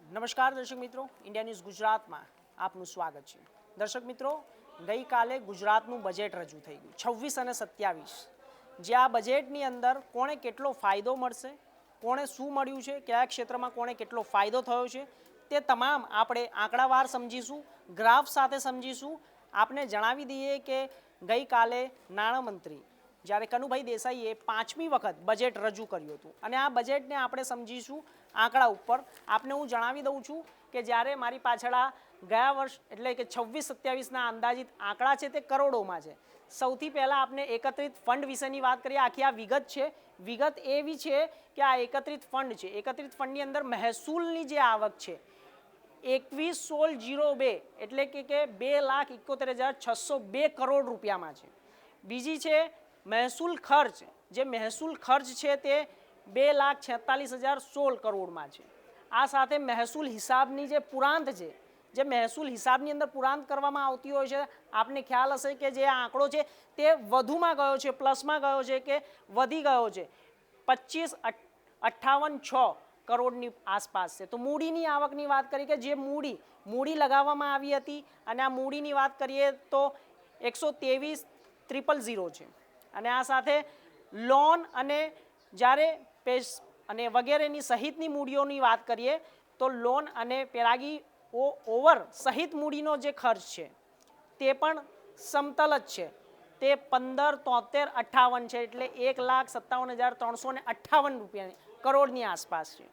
નમસ્કાર દર્શક મિત્રો, ઇન્ડિયા ન્યૂઝ ગુજરાતમાં આપનું સ્વાગત છે. દર્શક મિત્રો, ગઈકાલે ગુજરાતનું બજેટ રજૂ થઈ ગયું 26 અને 27, જે આ બજેટની અંદર કોણે કેટલો ફાયદો મળશે, કોણે શું મળ્યું છે, કયા ક્ષેત્રમાં કોણે કેટલો ફાયદો થયો છે, તે તમામ આપણે આંકડાવાર સમજીશું, ગ્રાફ સાથે સમજીશું. આપને જણાવી દઈએ કે ગઈકાલે નાણામંત્રી જ્યારે કનુભાઈ દેસાઈએ 5મી વખત બજેટ રજૂ કર્યું હતું અને આ બજેટને આપણે સમજીશું આંકડા ઉપર. આપને હું જણાવી દઉં છું કે જ્યારે મારી પાછળ આ ગયા વર્ષ એટલે કે 26-27ના અંદાજિત આંકડા છે તે કરોડોમાં છે. સૌથી પહેલાં આપણે એકત્રિત ફંડ વિશેની વાત કરીએ. આખી આ વિગત છે. વિગત એવી છે કે આ એકત્રિત ફંડ છે, એકત્રિત ફંડની અંદર મહેસૂલની જે આવક છે 21,1602 એટલે કે 2,71,602 કરોડ રૂપિયામાં છે. બીજી છે મહેસૂલ ખર્ચ, જે મહેસૂલ ખર્ચ છે તે 2,46,016 કરોડમાં છે. આ સાથે મહેસૂલ હિસાબની જે પુરાંત છે, જે મહેસૂલ હિસાબની અંદર પુરાંત કરવામાં આવતી હોય છે, આપને ખ્યાલ હશે કે જે આંકડો છે તે વધુમાં ગયો છે, પ્લસમાં ગયો છે કે વધી ગયો છે, 25,58,6 કરોડની આસપાસ છે. તો મૂડીની આવકની વાત કરીએ કે જે મૂડી લગાવવામાં આવી હતી અને આ મૂડીની વાત કરીએ તો 123,000 છે. અને આ સાથે લોન અને જ્યારે અને વગેરેની સહિતની મૂડીઓની વાત કરીએ તો લોન અને પેરાગી ઓવર સહિત મૂડીનો જે ખર્ચ છે તે પણ સમતલ જ છે. તે 15,73,58 છે, એટલે 1,57,358 કરોડની આસપાસ છે.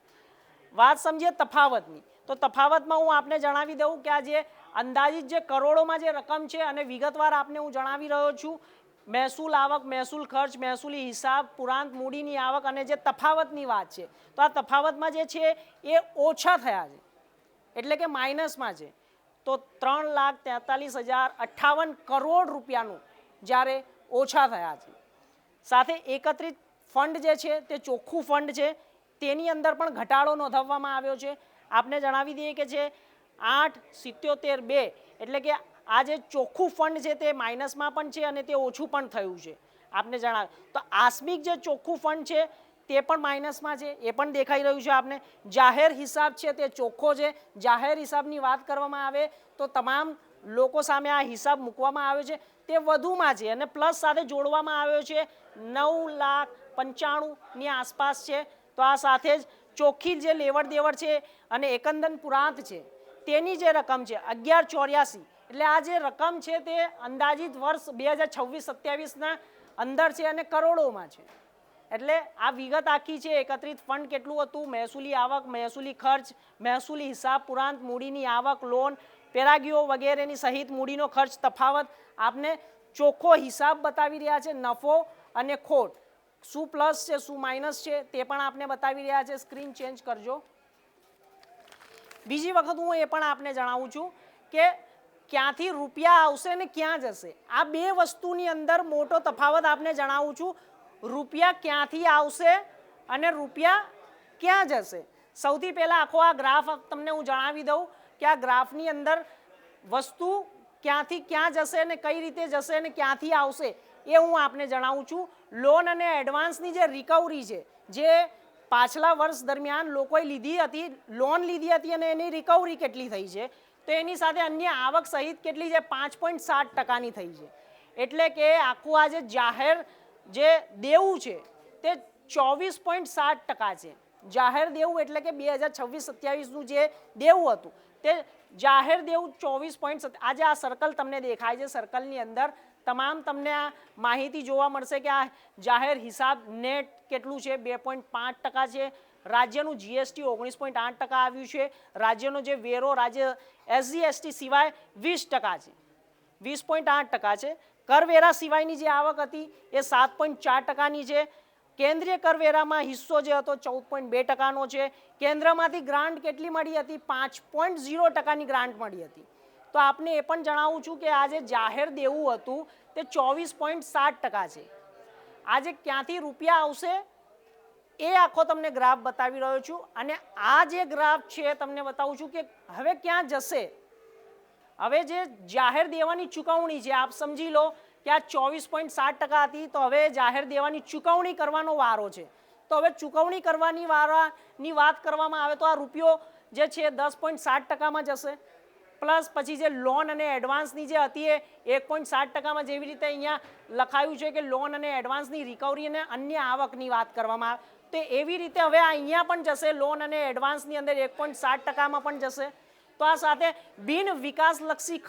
વાત સમજીએ તફાવતની, તો તફાવતમાં હું આપને જણાવી દઉં કે આ જે અંદાજિત જે કરોડોમાં જે રકમ છે અને વિગતવાર આપને હું જણાવી રહ્યો છું, મહેસૂલ આવક, મહેસૂલ ખર્ચ, મહેસૂલી હિસાબ, પુરાંત મૂડીની આવક અને જે તફાવતની વાત છે, તો આ તફાવતમાં જે છે એ ઓછા થયા છે, એટલે કે માઇનસમાં છે. તો 3,43,058 કરોડ રૂપિયાનું જ્યારે ઓછા થયા છે. સાથે એકત્રિત ફંડ જે છે તે ચોખ્ખું ફંડ છે, તેની અંદર પણ ઘટાડો નોંધવામાં આવ્યો છે. આપને જણાવી દઈએ કે જે 8,77,2 એટલે કે આ જે ચોખ્ખું ફંડ છે તે માઇનસમાં પણ છે અને તે ઓછું પણ થયું છે. આપને જણાવ તો આસ્મિક જે ચોખ્ખું ફંડ છે તે પણ માઇનસમાં છે, એ પણ દેખાઈ રહ્યું છે આપને. જાહેર હિસાબ છે તે ચોખ્ખો છે. જાહેર હિસાબની વાત કરવામાં આવે તો તમામ લોકો સામે આ હિસાબ મૂકવામાં આવ્યો છે તે વધુમાં છે અને પ્લસ સાથે જોડવામાં આવ્યો છે 9,95,000ની આસપાસ છે. તો આ સાથે જ ચોખ્ખી જે લેવડ દેવડ છે અને એકંદર પુરાંત છે તેની જે રકમ છે 1,184, એટલે આ જે રકમ છે તે અંદાજિત વર્ષ 2026-27ના અંદર છે અને કરોડોમાં છે. એટલે આ વિગત આખી છે. એકત્રિત ફંડ કેટલું હતું, મહેસૂલી આવક, મહેસૂલી ખર્ચ, મહેસૂલી હિસાબ, પુરાંત મૂડીની આવક, લોન, પેરાગીઓ વગેરેની સહિત મૂડીનો ખર્ચ, તફાવત, આપને ચોખ્ખો હિસાબ બતાવી રહ્યા છે. નફો અને ખોટ, શું પ્લસ છે શું માઇનસ છે તે પણ આપને બતાવી રહ્યા છે. સ્ક્રીન ચેન્જ કરજો. બીજી વખત હું એ પણ આપને જણાવું છું કે ક્યાંથી રૂપિયા આવશે ને ક્યાં જશે. આ બે વસ્તુની અંદર મોટો તફાવત આપને જણાવું છું. રૂપિયા ક્યાંથી આવશે અને રૂપિયા ક્યાં જશે. સૌથી પહેલાં આખો આ ગ્રાફ તમને હું જણાવી દઉં કે આ ગ્રાફની અંદર વસ્તુ ક્યાંથી ક્યાં જશે ને કઈ રીતે જશે ને ક્યાંથી આવશે એ હું આપને જણાવું છું. લોન અને એડવાન્સની જે રિકવરી છે, જે પાછલા વર્ષ દરમિયાન લોકોએ લીધી હતી, લોન લીધી હતી અને એની રિકવરી કેટલી થઈ છે, તો એની સાથે અન્ય આવક સહિત કેટલી છે 5.7%ની થઈ છે. એટલે કે આખું આ જે જાહેર જે દેવું છે તે 24.7% છે. જાહેર દેવું એટલે કે 2026-27નું જે દેવું હતું તે જાહેર દેવું 24.7. આજે આ સર્કલ તમને દેખાય છે, સર્કલની અંદર તમામ તમને આ માહિતી જોવા મળશે કે આ જાહેર હિસાબ નેટ કેટલું છે 2.5% છે. રાજ્યનું જીએસટી 19.8% આવ્યું છે. રાજ્યનો જે વેરો રાજ્ય SGST સિવાય 20% છે, 20.8% છે. કરવેરા સિવાયની જે આવક હતી એ 7.4%ની છે. કેન્દ્રીય કરવેરામાં હિસ્સો જે હતો 14.2%નો છે. કેન્દ્રમાંથી ગ્રાન્ટ કેટલી મળી હતી 5.0%ની ગ્રાન્ટ મળી હતી. તો આપને એ પણ જણાવું છું કે આ જે જાહેર દેવું હતું તે 24.7% છે. આજે ક્યાંથી રૂપિયા આવશે એ આખો તમને ગ્રાફ બતાવી રહ્યો છું અને આ જે ગ્રાફ છે તમને બતાવું છું કે હવે ક્યાં જશે. હવે જે જાહેર દેવાની ચૂકવણી છે, આપ સમજી લો કે આ 24.7% હતી, તો હવે જાહેર દેવાની ચૂકવણી કરવાનો વારો છે. તો હવે ચૂકવણી કરવાની વારાની વાત કરવામાં આવે તો આ રૂપિયો જે છે 10.7%માં જશે, પ્લસ પછી જે લોન અને એડવાન્સની જે હતી એ 1.7%માં, જેવી રીતે અહીંયા લખાયું છે કે લોન અને એડવાન્સની રિકવરી અને અન્ય આવકની વાત કરવામાં આવે તો એવી રીતે હવે અહીંયા પણ જશે, લોન અને એડવાન્સની અંદર 1.7%માં પણ જશે. તો આ સાથે બિન વિકાસલક્ષી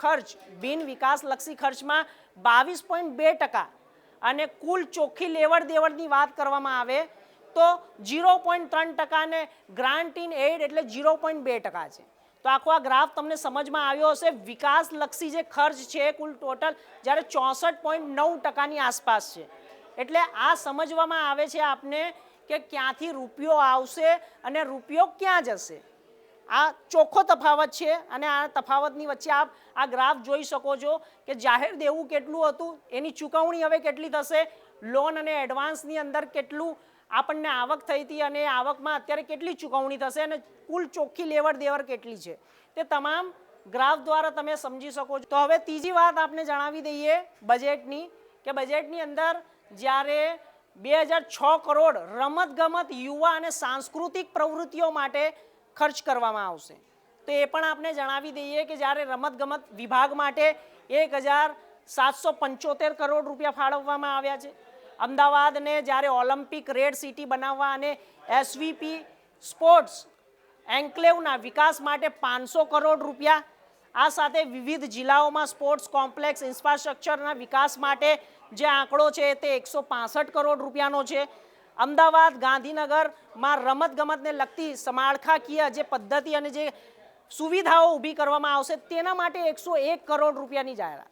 ખર્ચમાં 22.2% અને કુલ ચોખ્ખી લેવડ દેવડની વાત કરવામાં આવે તો 0.3% અને ગ્રાન્ટ ઇન એડ એટલે 0.2% છે. તો આખો આ ગ્રાફ તમને સમજમાં આવ્યો હશે. વિકાસલક્ષી જે ખર્ચ છે કુલ ટોટલ જ્યારે 64.9%ની આસપાસ છે. એટલે આ સમજવામાં આવે છે આપને કે ક્યાંથી રૂપિયો આવશે અને રૂપિયો ક્યાં જશે. આ ચોખ્ખો તફાવત છે અને આ તફાવતની વચ્ચે આપ આ ગ્રાફ જોઈ શકો છો કે જાહેર દેવું કેટલું હતું, એની ચૂકવણી હવે કેટલી થશે, લોન અને એડવાન્સની અંદર કેટલું આપણને આવક થઈ હતી અને આવકમાં અત્યારે કેટલી ચૂકવણી થશે અને કુલ ચોખ્ખી લેવડ દેવડ કેટલી છે, તે તમામ ગ્રાફ દ્વારા તમે સમજી શકો છો. તો હવે ત્રીજી વાત આપણે જણાવી દઈએ બજેટની, કે બજેટની અંદર જ્યારે 2006 કરોડ રમતગમત, યુવા અને સાંસ્કૃતિક પ્રવૃત્તિઓ માટે ખર્ચ કરવામાં આવશે. તો એ પણ આપણે જણાવી દઈએ કે જ્યારે રમતગમત વિભાગ માટે 1,775 કરોડ રૂપિયા ફાળવવામાં આવ્યા છે. અમદાવાદને જ્યારે ઓલિમ્પિક રેડ સિટી બનાવવા અને એસવીપી સ્પોર્ટ્સ એન્કલેવના વિકાસ માટે 500 કરોડ રૂપિયા, આ સાથે વિવિધ જિલ્લાઓમાં સ્પોર્ટ્સ કોમ્પ્લેક્સ ઇન્ફ્રાસ્ટ્રક્ચરના વિકાસ માટે જે આંકડો છે તે 165 કરોડ રૂપિયાનો છે. અમદાવાદ, ગાંધીનગરમાં રમતગમતને લગતી સમાળખાકીય જે પદ્ધતિ અને જે સુવિધાઓ ઊભી કરવામાં આવશે તેના માટે 101 કરોડ રૂપિયાની જાહેરાત.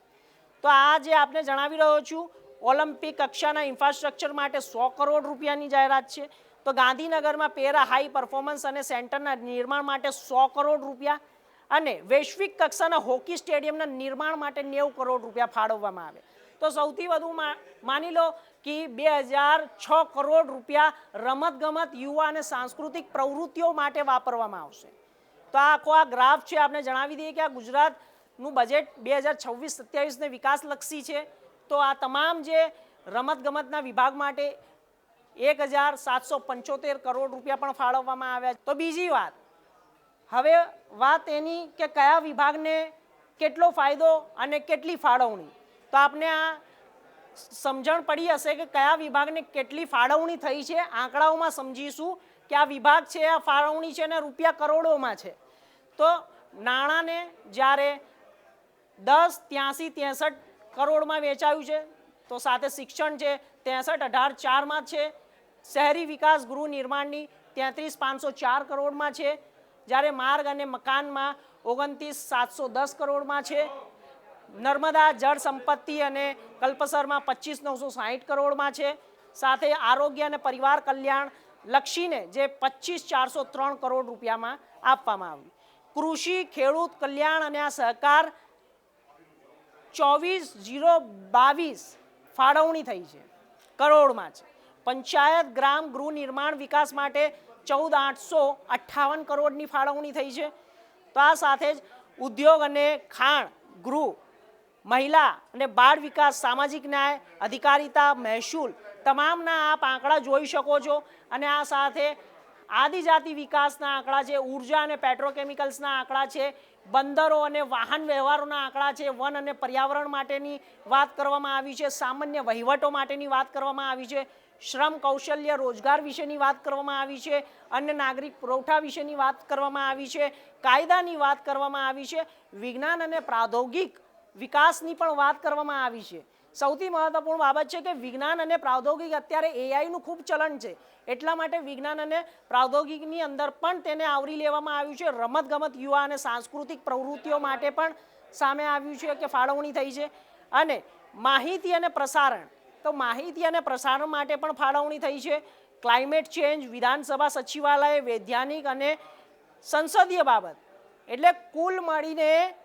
તો આ જે આપને જણાવી રહ્યો છું, ઓલિમ્પિક કક્ષાના ઇન્ફ્રાસ્ટ્રક્ચર માટે 100 કરોડ રૂપિયાની જાહેરાત છે. તો ગાંધીનગરમાં પેરા હાઈ પરફોર્મન્સ અને સેન્ટરના નિર્માણ માટે 100 કરોડ રૂપિયા અને વૈશ્વિક કક્ષાના હોકી સ્ટેડિયમના નિર્માણ માટે 90 કરોડ રૂપિયા ફાળવવામાં આવે. તો સૌથી વધુ માની લો કે 2006 કરોડ રૂપિયા રમતગમત, યુવા અને સાંસ્કૃતિક પ્રવૃત્તિઓ માટે વાપરવામાં આવશે. તો આ આખો આ ગ્રાફ છે. આપણે જણાવી દઈએ કે આ ગુજરાતનું બજેટ 2026-27ને વિકાસલક્ષી છે. તો આ તમામ જે રમતગમતના વિભાગ માટે 1,775 કરોડ રૂપિયા પણ ફાળવવામાં આવ્યા. તો બીજી વાત, હવે વાત એની કે કયા વિભાગને કેટલો ફાયદો અને કેટલી ફાળવણી. તો આપને આ સમજણ પડી હશે કે કયા વિભાગને કેટલી ફાળવણી થઈ છે. આંકડાઓમાં સમજીશું કે આ વિભાગ છે, આ ફાળવણી છે અને રૂપિયા કરોડોમાં છે. તો નાણાંને જ્યારે 10, 83, 63 કરોડમાં વેચાયું છે, તો સાથે શિક્ષણ છે 63, 18, 4માં છે. શહેરી વિકાસ ગૃહ નિર્માણની 33,504 કરોડમાં છે, જ્યારે માર્ગ અને મકાનમાં 29,710 કરોડમાં છે. નર્મદા જળ સંપત્તિ અને કલ્પસરમાં 25,960 કરોડમાં છે. સાથે આરોગ્ય અને પરિવાર કલ્યાણ લક્ષીને જે 25,403 કરોડ રૂપિયામાં આપવામાં આવ્યું. કૃષિ, ખેડૂત કલ્યાણ અને આ સહકાર 24,022 ફાળવણી થઈ છે, કરોડમાં છે. પંચાયત ગ્રામ ગૃહ નિર્માણ વિકાસ માટે 14,858 કરોડની ફાળવણી થઈ છે. તો આ સાથે જ ઉદ્યોગ અને ખાણ, ગૃહ, મહિલા અને બાળ વિકાસ, સામાજિક ન્યાય, અધિકારીતા, મહેસૂલ તમામના આપ આંકડા જોઈ શકો છો. અને આ સાથે આદિજાતિ વિકાસના આંકડા છે, ઉર્જા અને પેટ્રોકેમિકલ્સના આંકડા છે, બંદરો અને વાહન વ્યવહારોના આંકડા છે, વન અને પર્યાવરણ માટેની વાત કરવામાં આવી છે, સામાન્ય વહીવટો માટેની વાત કરવામાં આવી છે, શ્રમ કૌશલ્ય રોજગાર વિશેની વાત કરવામાં આવી છે, અન્ય નાગરિક પુરવઠા વિશેની વાત કરવામાં આવી છે, કાયદાની વાત કરવામાં આવી છે, વિજ્ઞાન અને પ્રૌદ્યોગિક વિકાસની પણ વાત કરવામાં આવી છે. સૌથી મહત્વપૂર્ણ બાબત છે કે વિજ્ઞાન અને પ્રૌદ્યોગિક અત્યારે એઆઈનું ખૂબ ચલણ છે, એટલા માટે વિજ્ઞાન અને પ્રૌદ્યોગિકની અંદર પણ તેને આવરી લેવામાં આવ્યું છે. રમતગમત, યુવા અને સાંસ્કૃતિક પ્રવૃત્તિઓ માટે પણ સામે આવ્યું છે કે ફાળવણી થઈ છે. અને માહિતી અને પ્રસારણ, તો માહિતી અને પ્રસારણ માટે પણ ફાળવણી થઈ છે. ક્લાઇમેટ ચેન્જ, વિધાનસભા સચિવાલય, વૈધાનિક અને સંસદીય બાબત એટલે કુલ મળીને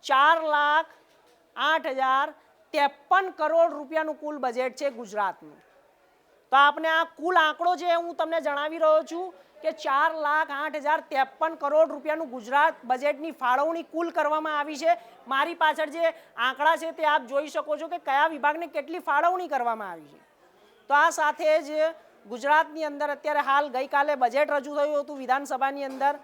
4,08,053 કરોડ રૂપિયાનું કુલ બજેટ છે ગુજરાતનું. તો આપણે આ કુલ આંકડો છે હું તમને જણાવી રહ્યો છું કે 4,08,053 કરોડ રૂપિયાનું ગુજરાત બજેટની ફાળવણી કુલ કરવામાં આવી છે. મારી પાછળ જે આંકડા છે તે આપ જોઈ શકો છો કે કયા વિભાગને કેટલી ફાળવણી કરવામાં આવી છે. તો આ સાથે જ ગુજરાતની અંદર અત્યારે હાલ ગઈકાલે બજેટ રજૂ થયું હતું વિધાનસભાની અંદર.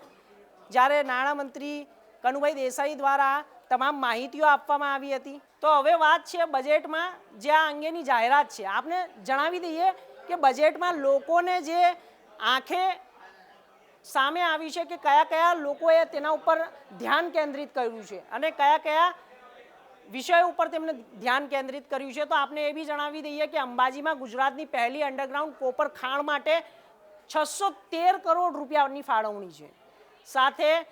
જ્યારે નાણામંત્રી કનુભાઈ દેસાઈ દ્વારા તમામ માહિતીઓ આપવામાં આવી હતી। તો હવે વાત છે બજેટમાં જે આ અંગેની જાહેરાત છે, આપને જણાવી દઈએ કે બજેટમાં લોકોને જે આંખે સામે આવી છે કે કયા કયા લોકોએ તેના ઉપર ધ્યાન કેન્દ્રિત કર્યું છે અને કયા કયા વિષયો ઉપર તેમણે ધ્યાન કેન્દ્રિત કર્યું છે। તો આપને એ બી જણાવી દઈએ કે અંબાજીમાં ગુજરાતની પહેલી અંડરગ્રાઉન્ડ કોપર ખાણ માટે 613 કરોડ રૂપિયાની ફાળવણી છે। સાથે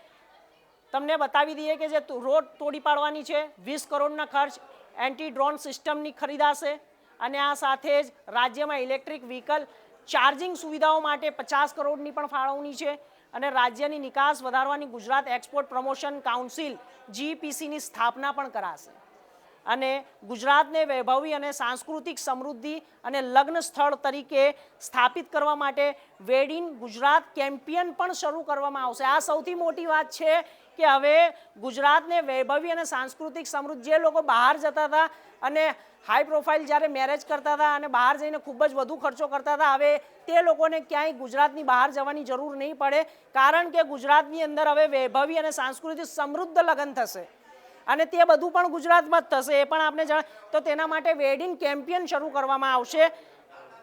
તમને બતાવી દઈએ કે જે રોડ તોડી પાડવાની છે 20 કરોડના ખર્ચ એન્ટી ડ્રોન સિસ્ટમની ખરીદાશે અને આ સાથે જ રાજ્યમાં ઇલેક્ટ્રિક વ્હીકલ ચાર્જિંગ સુવિધાઓ માટે 50 કરોડની પણ ફાળવણી છે અને રાજ્યની નિકાસ વધારવાની ગુજરાત એક્સપોર્ટ પ્રમોશન કાઉન્સિલ GPCની સ્થાપના પણ કરાશે અને ગુજરાતને વૈભવી અને સાંસ્કૃતિક સમૃદ્ધિ અને લગ્ન સ્થળ તરીકે સ્થાપિત કરવા માટે વેડ ઇન ગુજરાત કેમ્પિયન પણ શરૂ કરવામાં આવશે। આ સૌથી મોટી વાત છે કે હવે ગુજરાતને વૈભવી અને સાંસ્કૃતિક સમૃદ્ધિ, જે લોકો બહાર જતા હતા અને હાઈ પ્રોફાઇલ જ્યારે મેરેજ કરતા હતા અને બહાર જઈને ખૂબ જ વધુ ખર્ચો કરતા હતા, હવે તે લોકોને ક્યાંય ગુજરાતની બહાર જવાની જરૂર નહીં પડે, કારણ કે ગુજરાતની અંદર હવે વૈભવી અને સાંસ્કૃતિક સમૃદ્ધ લગ્ન થશે અને તે બધું પણ ગુજરાતમાં જ થશે। એ પણ આપણે તો તેના માટે વેડિંગ કેમ્પિયન શરૂ કરવામાં આવશે।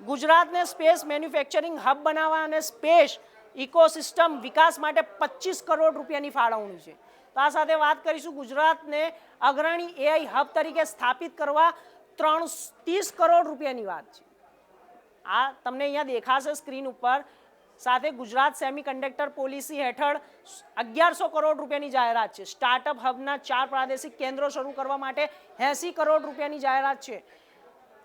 ગુજરાતને સ્પેસ મેન્યુફેક્ચરિંગ હબ બનાવવા અને સ્પેસ ઇકોસિસ્ટમ વિકાસ માટે 25 કરોડ રૂપિયાની ફાળવણી છે। તો આ સાથે વાત કરીશું ગુજરાતને અગ્રણી AI હબ તરીકે સ્થાપિત કરવા 30 કરોડ રૂપિયાની વાત છે। આ તમને અહીંયા દેખાશે સ્ક્રીન ઉપર। સાથે ગુજરાત સેમિકન્ડક્ટર પોલિસી હેઠળ 1100 કરોડ રૂપિયાની જાહેરાત છે। સ્ટાર્ટઅપ હબના 4 પ્રાદેશિક કેન્દ્રો શરૂ કરવા માટે 80 કરોડ રૂપિયાની જાહેરાત છે।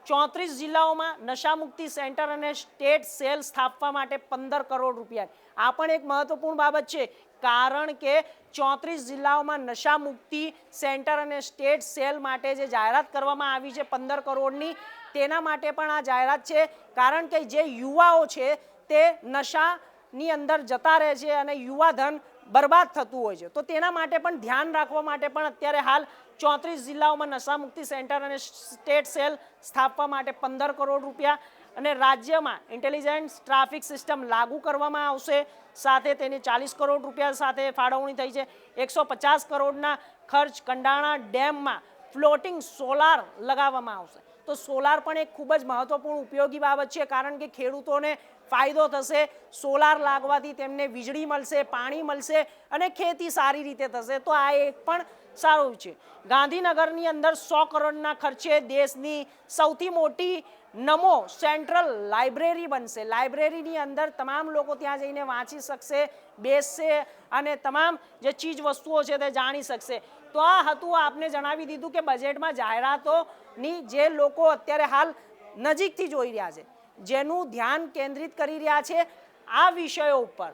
34 જિલ્લાઓમાં નશામુક્તિ સેન્ટર અને સ્ટેટ સેલ સ્થાપવા માટે 15 કરોડ રૂપિયા। આ પણ એક મહત્વપૂર્ણ બાબત છે, કારણ કે 34 જિલ્લાઓમાં નશામુક્તિ સેન્ટર અને સ્ટેટ સેલ માટે જે જાહેરાત કરવામાં આવી છે 15 કરોડની, તેના માટે પણ આ જાહેરાત છે, કારણ કે જે યુવાઓ છે તે નશાની અંદર જતા રહે છે અને યુવા ધન બરબાદ થતું હોય છે। તો તેના માટે પણ ધ્યાન રાખવા માટે પણ અત્યારે હાલ 34 જિલ્લાઓમાં નશામુક્તિ સેન્ટર અને સ્ટેટ સેલ સ્થાપવા માટે 15 કરોડ રૂપિયા અને રાજ્યમાં ઇન્ટેલિજન્સ ટ્રાફિક સિસ્ટમ લાગુ કરવામાં આવશે। સાથે તેની 40 કરોડ રૂપિયા સાથે ફાળવણી થઈ છે। 150 કરોડના ખર્ચ કંડાણા ડેમમાં ફ્લોટિંગ સોલાર લગાવવામાં આવશે। તો સોલાર પણ એક ખૂબ જ મહત્વપૂર્ણ ઉપયોગી બાબત છે, કારણ કે ખેડૂતોને ફાયદો થશે। સોલાર લાગવાથી તેમને વીજળી મળશે, પાણી મળશે અને ખેતી સારી રીતે થશે। તો આ એક પણ સારું છે। ગાંધીનગરની અંદર 100 કરોડના ખર્ચે દેશની સૌથી મોટી નમો સેન્ટ્રલ લાઇબ્રેરી બનશે। લાઇબ્રેરીની અંદર તમામ લોકો ત્યાં જઈને વાંચી શકશે, બેસશે અને તમામ જે ચીજ વસ્તુઓ છે તે જાણી શકશે। તો આ હતું, આપને જણાવી દીધું કે બજેટમાં જાહેરાતોની જે લોકો અત્યારે હાલ નજીકથી જોઈ રહ્યા છે, જેનું ધ્યાન કેન્દ્રિત કરી રહ્યા છે આ વિષયો ઉપર।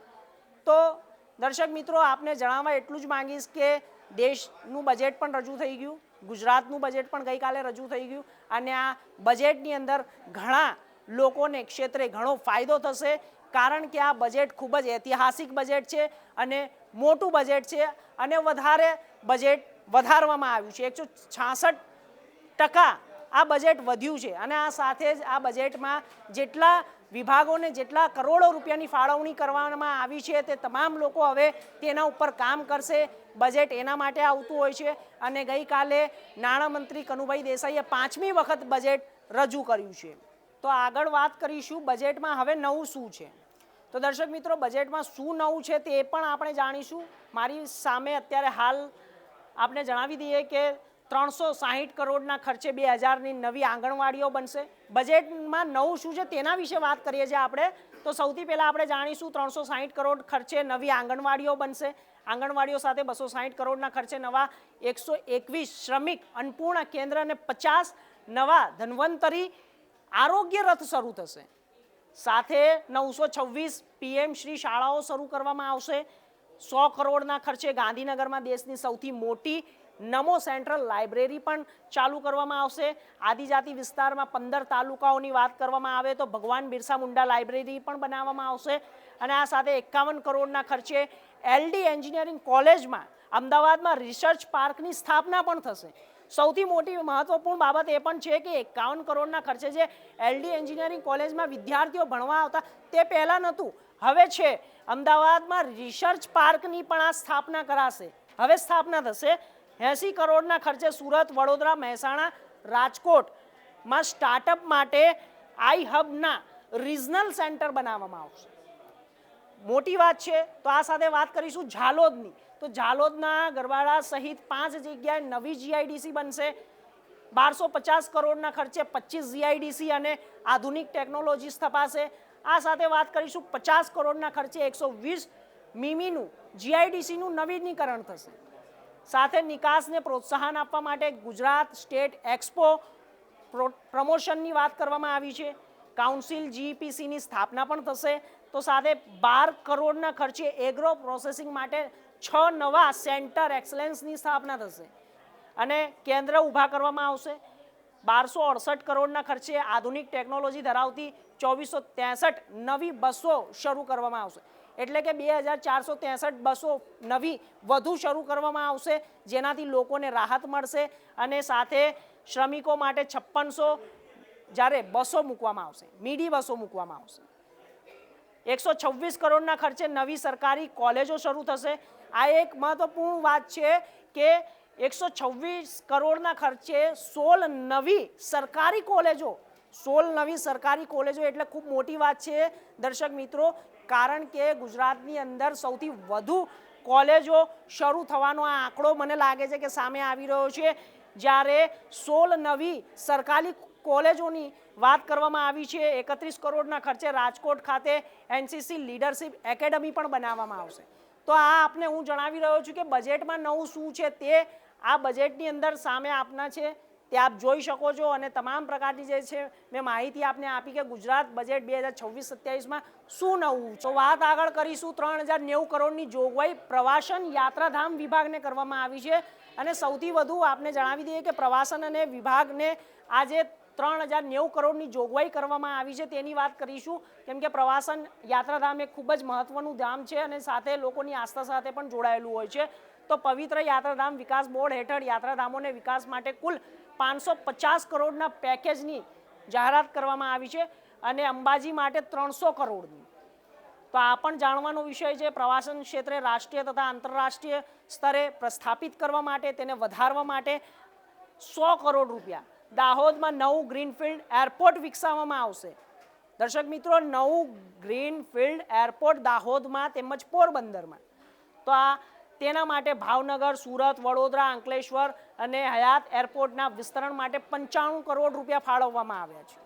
તો દર્શક મિત્રો, આપને જણાવવા એટલું જ માંગીશ કે દેશનું બજેટ પણ રજૂ થઈ ગયું, ગુજરાતનું બજેટ પણ ગઈકાલે રજૂ થઈ ગયું અને આ બજેટની અંદર ઘણા લોકોને ક્ષેત્રે ઘણો ફાયદો થશે, કારણ કે આ બજેટ ખૂબ જ ઐતિહાસિક બજેટ છે અને મોટું બજેટ છે અને વધારે બજેટ વધારવામાં આવ્યું છે। 166% આ બજેટ વધ્યું છે અને આ સાથે જ આ બજેટમાં જેટલા વિભાગોને જેટલા કરોડો રૂપિયાની ફાળવણી કરવામાં આવી છે તે તમામ લોકો હવે તેના ઉપર કામ કરશે। બજેટ એના માટે આવતું હોય છે અને ગઈકાલે નાણામંત્રી કનુભાઈ દેસાઈએ 5મી વખત બજેટ રજૂ કર્યું છે। તો આગળ વાત કરીશું બજેટમાં હવે નવું શું છે। તો દર્શક મિત્રો, બજેટમાં શું નવું છે તે પણ આપણે જાણીશું। મારી સામે અત્યારે હાલ આપણે જણાવી દઈએ કે 360 કરોડના ખર્ચે 2000ની નવી આંગણવાડીઓ બનશે। બજેટમાં નવું શું છે તેના વિશે વાત કરીએ છીએ આપણે। તો સૌથી પહેલાં આપણે જાણીશું 360 કરોડ ખર્ચે નવી આંગણવાડીઓ બનશે। આંગણવાડીઓ સાથે 260 કરોડના ખર્ચે નવા 121 શ્રમિક અન્નપૂર્ણા કેન્દ્ર અને 50 નવા ધન્વંતરી આરોગ્ય રથ શરૂ થશે। સાથે 926 PM શ્રી શાળાઓ શરૂ કરવામાં આવશે। 100 કરોડના ખર્ચે ગાંધીનગરમાં દેશની સૌથી મોટી નમો સેન્ટ્રલ લાઇબ્રેરી પણ ચાલુ કરવામાં આવશે। આદિજાતિ વિસ્તારમાં 15 તાલુકાઓની વાત કરવામાં આવે તો ભગવાન બિરસા મુંડા લાઇબ્રેરી પણ બનાવવામાં આવશે અને આ સાથે 51 કરોડના ખર્ચે LD એન્જિનિયરિંગ કોલેજમાં અમદાવાદમાં રિસર્ચ પાર્કની સ્થાપના પણ થશે। સૌથી મોટી મહત્વપૂર્ણ બાબત એ પણ છે કે 51 કરોડના ખર્ચે જે LD એન્જિનિયરિંગ કોલેજમાં વિદ્યાર્થીઓ ભણવા આવતા તે પહેલાં નહોતું, હવે છે અમદાવાદમાં રિસર્ચ પાર્કની પણ આ સ્થાપના કરાશે, હવે સ્થાપના થશે. 80 કરોડના ખર્ચે સુરત, વડોદરા, મહેસાણા, રાજકોટમાં સ્ટાર્ટઅપ માટે આઈ હબના રિજનલ સેન્ટર બનાવવામાં આવશે. મોટી વાત છે. તો આ સાથે વાત કરીશું ઝાલોદની. તો ઝાલોદના ગરવાડા સહિત 5 જગ્યાએ નવી જીઆઈડીસી બનશે. 1250 કરોડના ખર્ચે 25 જીઆઈડીસી અને આધુનિક ટેકનોલોજી સ્થપાશે. આ સાથે વાત કરીશું 50 કરોડના ખર્ચે 120 મીમીનું જીઆઈડીસીનું નવીનીકરણ થશે. સાથે નિકાસને પ્રોત્સાહન આપવા માટે ગુજરાત સ્ટેટ એક્સપો પ્રમોશનની વાત કરવામાં આવી છે. કાઉન્સિલ જીઈપીસીની સ્થાપના પણ થશે. તો સાથે 12 કરોડના ખર્ચે એગ્રો પ્રોસેસિંગ માટે 6 નવા સેન્ટર એક્સલન્સની સ્થાપના થશે અને કેન્દ્ર ઊભા કરવામાં આવશે. 1268 કરોડના ખર્ચે આધુનિક ટેકનોલોજી ધરાવતી 2463 નવી બસો શરૂ કરવામાં આવશે. એટલે કે 2463 બસો નવી વધુ શરૂ કરવામાં આવશે, જેનાથી લોકોને રાહત મળશે અને સાથે શ્રમિકો માટે 5600 જ્યારે બસો મૂકવામાં આવશે, મીડી બસો મૂકવામાં આવશે. 126 કરોડના ખર્ચે નવી સરકારી કોલેજો શરૂ થશે. આ એક મહત્વપૂર્ણ વાત છે કે 126 કરોડના ખર્ચે 16 નવી સરકારી કોલેજો, 16 નવી સરકારી કોલેજો એટલે ખૂબ મોટી વાત છે દર્શક મિત્રો, કારણ કે ગુજરાતની અંદર સૌથી વધુ કોલેજો શરૂ થવાનો આ આંકડો મને લાગે છે કે સામે આવી રહ્યો છે. જ્યારે 16 નવી સરકારી કોલેજોની વાત કરવામાં આવી છે. 31 કરોડના ખર્ચે રાજકોટ ખાતે એનસીસી લીડરશિપ એકેડમી પણ બનાવવામાં આવશે. તો આ આપને હું જણાવી રહ્યો છું કે બજેટમાં નવું શું છે તે આ બજેટની અંદર સામે આપના છે, તે આપ જોઈ શકો છો. અને તમામ પ્રકારની જે છે મેં માહિતી આપને આપી કે ગુજરાત બજેટ 2026-27માં શું નવું. તો વાત આગળ કરીશું. 3090 કરોડની જોગવાઈ પ્રવાસન યાત્રાધામ વિભાગને કરવામાં આવી છે. અને સૌથી વધુ આપને જણાવી દઈએ કે પ્રવાસન અને વિભાગને આજે 3090 કરોડની જોગવાઈ કરવામાં આવી છે તેની વાત કરીશું, કેમ કે પ્રવાસન યાત્રાધામ એ ખૂબ જ મહત્વનું ધામ છે અને સાથે લોકોની આસ્થા સાથે પણ જોડાયેલું હોય છે. તો પવિત્ર યાત્રાધામ વિકાસ બોર્ડ હેઠળ યાત્રાધામોને વિકાસ માટે કુલ 550 કરોડના પેકેજની જાહેરાત કરવામાં આવી છે અને અંબાજી માટે 300 કરોડની. તો આ પણ જાણવાનો વિષય છે. પ્રવાસન ક્ષેત્રે રાષ્ટ્રીય તથા આંતરરાષ્ટ્રીય સ્તરે પ્રસ્થાપિત કરવા માટે, તેને વધારવા માટે 100 કરોડ રૂપિયા. દાહોદમાં નવું ગ્રીનફિલ્ડ એરપોર્ટ વિકસાવવામાં આવશે. દર્શક મિત્રો, નવું ગ્રીનફિલ્ડ એરપોર્ટ દાહોદમાં તેમજ પોરબંદરમાં. તો આ તેના માટે ભાવનગર, સુરત, વડોદરા, અંકલેશ્વર અને હયાત એરપોર્ટના વિસ્તરણ માટે 95 કરોડ રૂપિયા ફાળવવામાં આવ્યા છે.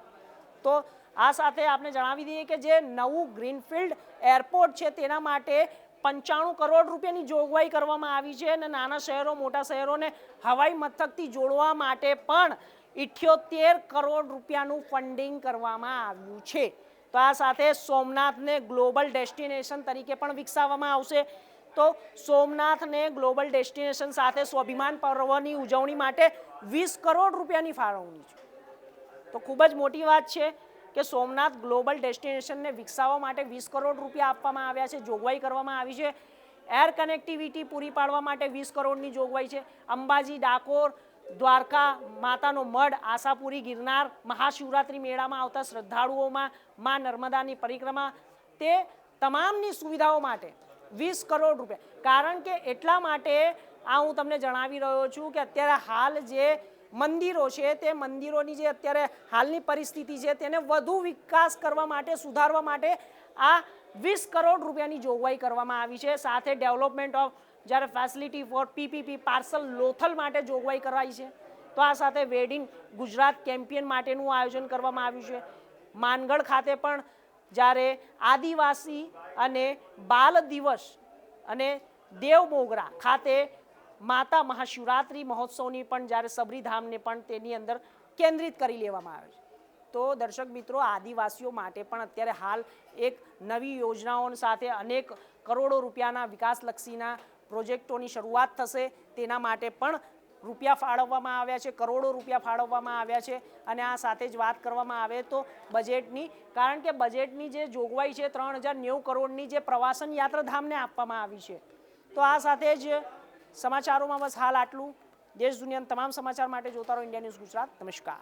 તો આ સાથે આપણે જણાવી દઈએ કે જે નવું ગ્રીનફિલ્ડ એરપોર્ટ છે તેના માટે 95 કરોડ રૂપિયાની જોગવાઈ કરવામાં આવી છે અને નાના શહેરો, મોટા શહેરોને હવાઈ મથકથી જોડવા માટે પણ 78 કરોડ રૂપિયાનું ફંડિંગ કરવામાં આવ્યું છે. તો આ સાથે સોમનાથને ગ્લોબલ ડેસ્ટિનેશન તરીકે પણ વિકસાવવામાં આવશે. તો સોમનાથને ગ્લોબલ ડેસ્ટિનેશન સાથે સ્વાભિમાન પર્વની ઉજવણી માટે 20 કરોડ રૂપિયાની ફાળવણી છે. તો ખૂબ જ મોટી વાત છે કે સોમનાથ ગ્લોબલ ડેસ્ટિનેશનને વિકસાવવા માટે 20 કરોડ રૂપિયા આપવામાં આવ્યા છે, જોગવાઈ કરવામાં આવી છે. એર કનેક્ટિવિટી પૂરી પાડવા માટે 20 કરોડની જોગવાઈ છે. અંબાજી, ડાકોર, દ્વારકા માતાનો મઢ, આશાપુરી, ગિરનાર મહાશિવરાત્રિ મેળામાં આવતા શ્રદ્ધાળુઓમાં મા નર્મદાની પરિક્રમા, તે તમામની સુવિધાઓ માટે 20 કરોડ રૂપિયા. કારણ કે એટલા માટે આ હું તમને જણાવી રહ્યો છું કે અત્યારે હાલ જે મંદિરો છે તે મંદિરોની જે અત્યારે હાલની પરિસ્થિતિ છે તેને વધુ વિકાસ કરવા માટે, સુધારવા માટે આ 20 કરોડ રૂપિયાની જોગવાઈ કરવામાં આવી છે. સાથે ડેવલપમેન્ટ ઓફ જ્યારે facility for PPP parcel Lothal માટે જોગવાઈ કરાઈ છે. તો આ સાથે વેડિંગ ગુજરાત કેમ્પિયન માટેનું આયોજન કરવામાં આવ્યું છે. માનગઢ ખાતે પણ જ્યારે આદિવાસી અને બાલ દિવસ અને દેવ મોગરા ખાતે માતા મહાશિવરાત્રિ મહોત્સવની પણ જ્યારે સબરીધામને પણ તેની અંદર કેન્દ્રિત કરી લેવામાં આવે છે. તો દર્શક મિત્રો, આદિવાસીઓ માટે પણ અત્યારે હાલ એક નવી યોજનાઓ સાથે અનેક કરોડો રૂપિયાના વિકાસલક્ષીના પ્રોજેક્ટોની શરૂઆત થશે. તેના માટે પણ રૂપિયા ફાળવવામાં આવ્યા છે, કરોડો રૂપિયા ફાળવવામાં આવ્યા છે. અને આ સાથે જ વાત કરવામાં આવે તો બજેટની, કારણ કે બજેટની જે જોગવાઈ છે 3090 કરોડની જે પ્રવાસન યાત્રાધામને આપવામાં આવી છે. તો આ સાથે જ સમાચારોમાં બસ હાલ આટલું. દેશ દુનિયાના તમામ સમાચાર માટે જોતા રહો ઇન્ડિયા ન્યૂઝ ગુજરાત. નમસ્કાર.